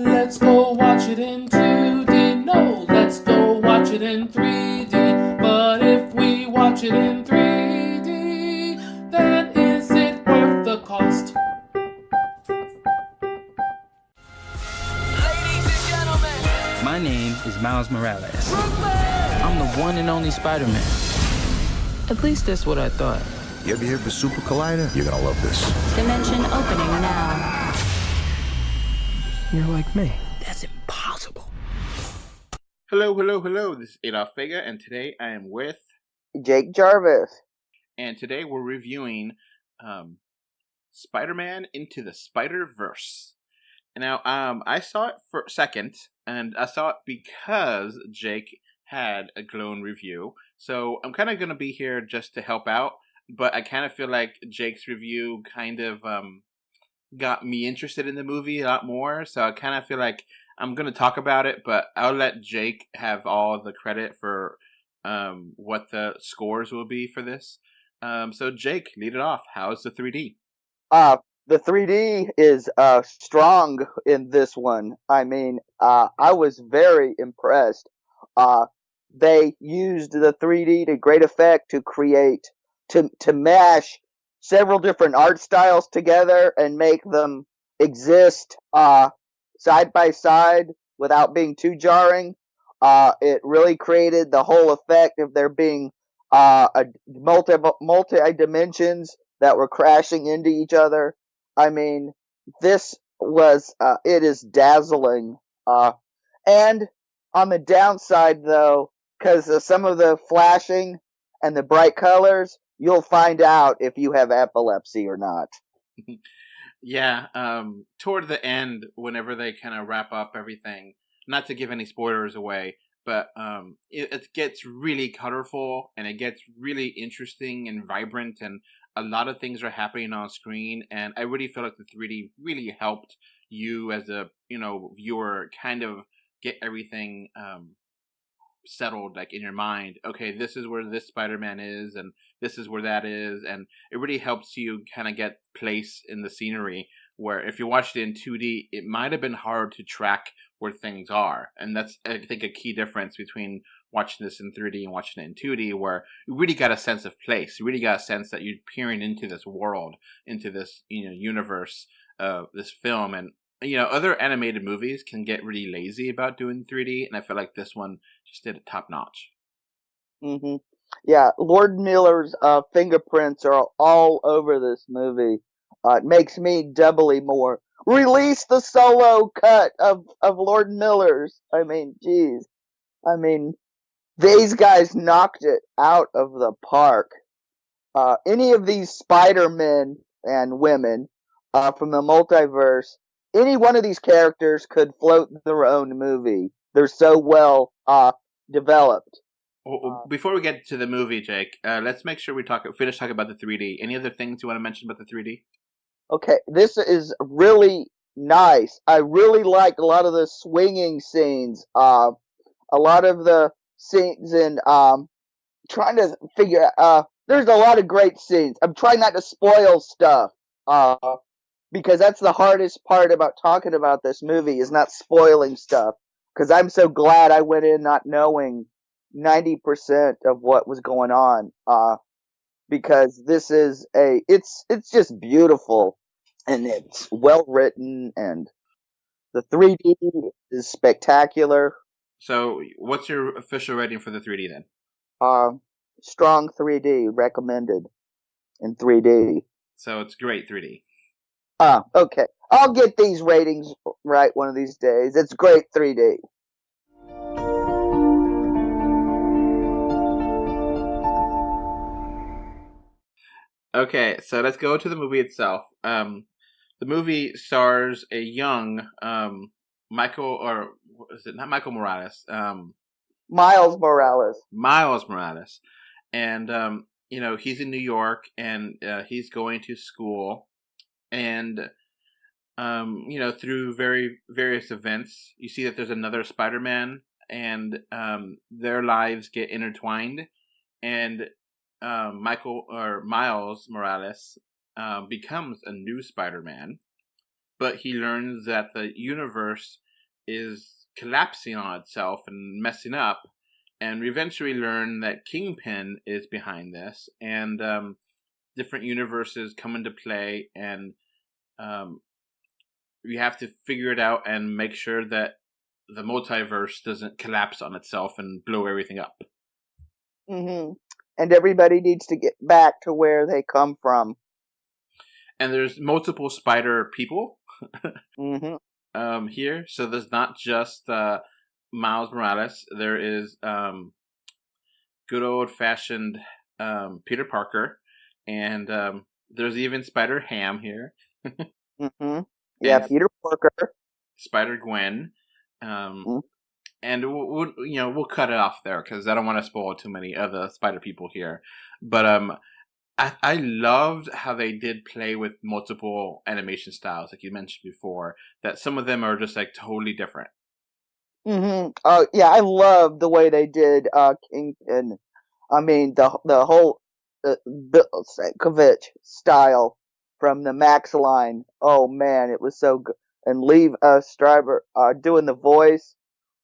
let's go watch it in 2D. No, let's go watch it in 3D. But if we watch it in 3D, then is it worth the cost? My name is Miles Morales. I'm the one and only Spider-Man. At least that's what I thought. You ever hear of the Super Collider? You're gonna love this. Dimension opening now. You're like me. That's impossible. Hello. This is Adolf Vega, and today I am with Jake Jarvis. And today we're reviewing Spider-Man Into the Spiderverse. Now, I saw it for a second, and I saw it because Jake had a glowing review. So I'm kind of going to be here just to help out, but I kind of feel like Jake's review kind of got me interested in the movie a lot more. So I kind of feel like I'm going to talk about it, but I'll let Jake have all the credit for what the scores will be for this. So Jake, lead it off. How's the 3D? The 3D is strong in this one. I mean, I was very impressed. They used the 3D to great effect to mash several different art styles together and make them exist side by side without being too jarring. It really created the whole effect of there being multi dimensions that were crashing into each other. I mean, this was it is dazzling. And on the downside, though, because of some of the flashing and the bright colors, you'll find out if you have epilepsy or not. Yeah, toward the end, whenever they kind of wrap up everything, not to give any spoilers away, but it gets really colorful and it gets really interesting and vibrant, and a lot of things are happening on screen. And I really feel like the 3D really helped you as a viewer kind of get everything settled, like in your mind. Okay, this is where this Spider-Man is, and this is where that is, and it really helps you kind of get place in the scenery, where if you watched it in 2D, it might have been hard to track where things are. And that's, I think, a key difference between watching this in 3D and watching it in 2D, where you really got a sense of place. You really got a sense that you're peering into this world, into this universe of this film. And other animated movies can get really lazy about doing 3D, and I feel like this one just did it top notch. Mm-hmm. Yeah, Lord Miller's fingerprints are all over this movie. It makes me doubly more. Release the solo cut of Lord Miller's. I mean, geez. I mean, these guys knocked it out of the park. Any of these Spider-Men and women from the multiverse, any one of these characters could float their own movie. They're so well developed. Before we get to the movie, Jake, let's make sure we finish talking about the 3D. Any other things you want to mention about the 3D? Okay, this is really nice. I really like a lot of the swinging scenes. A lot of the scenes in trying to figure out. There's a lot of great scenes. I'm trying not to spoil stuff. Because that's the hardest part about talking about this movie, is not spoiling stuff. Because I'm so glad I went in not knowing 90% of what was going on. Because this is it's just beautiful, and it's well written, and the 3D is spectacular. So, what's your official rating for the 3D then? Strong 3D, recommended in 3D. So it's great 3D. Okay. I'll get these ratings right one of these days. It's great 3D. Okay, so let's go to the movie itself. The movie stars a young Michael, or is it not Michael Morales? Miles Morales. Miles Morales. And, he's in New York, and he's going to school. And, through various events, you see that there's another Spider-Man, and their lives get intertwined. And Miles Morales becomes a new Spider-Man, but he learns that the universe is collapsing on itself and messing up. And we eventually learn that Kingpin is behind this, and different universes come into play, and we have to figure it out and make sure that the multiverse doesn't collapse on itself and blow everything up. Mm-hmm. And everybody needs to get back to where they come from. And there's multiple spider people Mm-hmm. here, so there's not just Miles Morales. There is good old-fashioned Peter Parker, and there's even Spider-Ham here. Mm-hmm. Yeah, And Peter Parker. Spider-Gwen. And we'll cut it off there because I don't want to spoil too many other spider people here. But I loved how they did play with multiple animation styles, like you mentioned before. That some of them are just like totally different. Mm-hmm. Yeah, I love the way they did Kingpin. I mean, the whole Bill Sienkiewicz style from the Max line. Oh man, it was so good. And Leave Stryber doing the voice.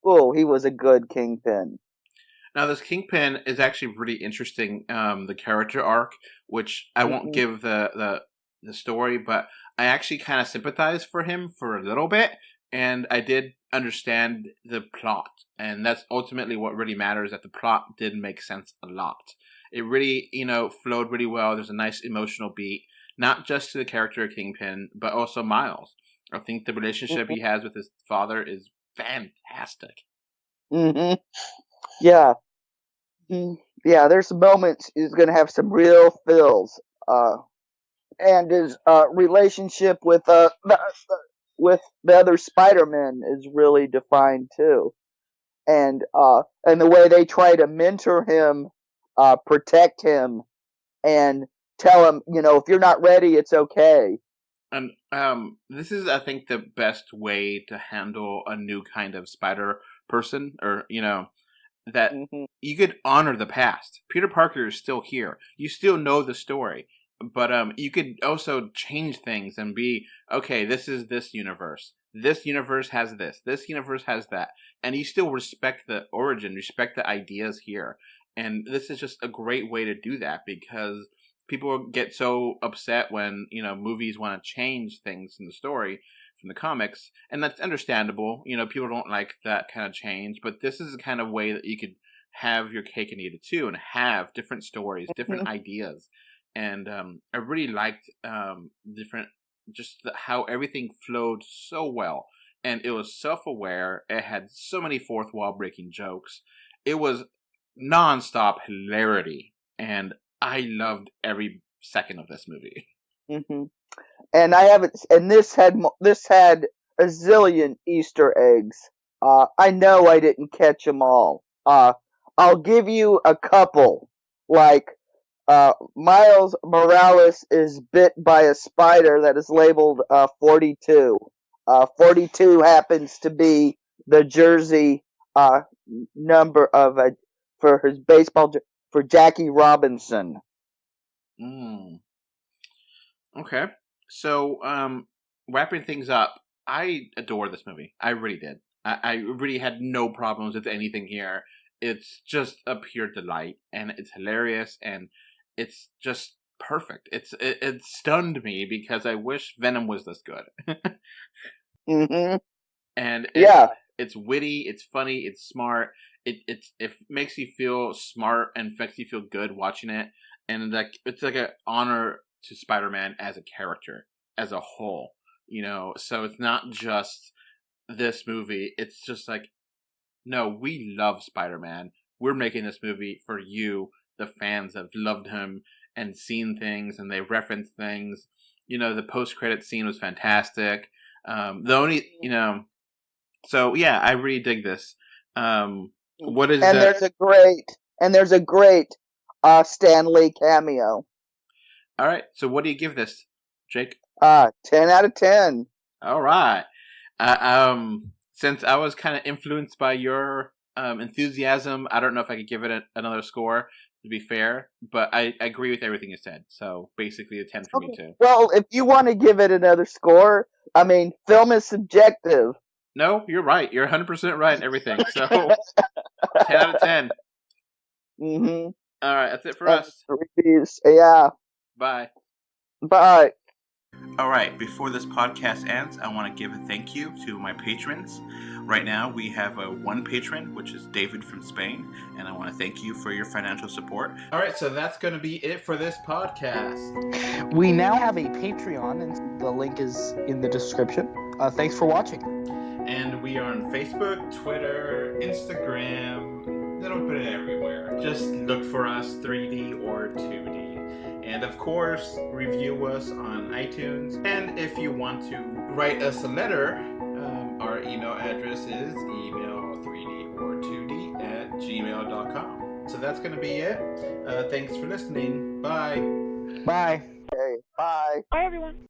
Oh, he was a good Kingpin. Now, this Kingpin is actually really interesting. The character arc, which I won't give the story, but I actually kind of sympathize for him for a little bit, and I did understand the plot, and that's ultimately what really matters. That the plot did make sense a lot. It really, flowed really well. There's a nice emotional beat, not just to the character of Kingpin, but also Miles. I think the relationship he has with his father is fantastic. Mm-hmm. Yeah. Yeah, there's some moments he's going to have some real feels. And his relationship with the other Spider-Men is really defined too. And the way they try to mentor him, protect him, and tell him, if you're not ready, it's okay. And this is, I think, the best way to handle a new kind of spider person, or that you could honor the past. Peter Parker is still here. You still know the story, but you could also change things and be, okay, this is this universe. This universe has this. This universe has that. And you still respect the origin, respect the ideas here. And this is just a great way to do that, because people get so upset when, movies want to change things in the story from the comics, and that's understandable. People don't like that kind of change, but this is the kind of way that you could have your cake and eat it too, and have different stories, different ideas. And I really liked how everything flowed so well, and it was self-aware. It had so many fourth wall breaking jokes. It was non-stop hilarity, and I loved every second of this movie. Mm-hmm. And this had a zillion Easter eggs. I know I didn't catch them all. I'll give you a couple. Like, Miles Morales is bit by a spider that is labeled 42. 42 happens to be the jersey number for his baseball for Jackie Robinson. Okay. So, wrapping things up, I adore this movie. I really did. I really had no problems with anything here. It's just a pure delight, and it's hilarious, and it's just perfect. It stunned me because I wish Venom was this good. Mm-hmm. And Yeah. It's witty, it's funny, it's smart. It makes you feel smart and makes you feel good watching it, and it's like an honor to Spider-Man as a character, as a whole. So it's not just this movie. It's just like, no, we love Spider-Man. We're making this movie for you, the fans that have loved him and seen things, and they reference things. The post-credit scene was fantastic. So yeah, I really dig this. What is and that? there's a great Stan Lee cameo. All right, so what do you give this, Jake? 10 out of 10. All right. Since I was kind of influenced by your enthusiasm, I don't know if I could give it another score, to be fair, but I agree with everything you said. So basically a 10 for me too. Well, if you want to give it another score, I mean, film is subjective. No, you're right. You're 100% right in everything. So, 10 out of 10. Mm-hmm. All right, that's it for us. 3Ds. Yeah. Bye. Bye. All right, before this podcast ends, I want to give a thank you to my patrons. Right now, we have one patron, which is David from Spain, and I want to thank you for your financial support. All right, so that's going to be it for this podcast. We now have a Patreon, and the link is in the description. Thanks for watching. And we are on Facebook, Twitter, Instagram, a little bit everywhere. Just look for us, 3D or 2D. And of course, review us on iTunes. And if you want to write us a letter, our email address is email3dortwo d@gmail.com. So that's going to be it. Thanks for listening. Bye. Bye. Okay. Bye. Bye, everyone.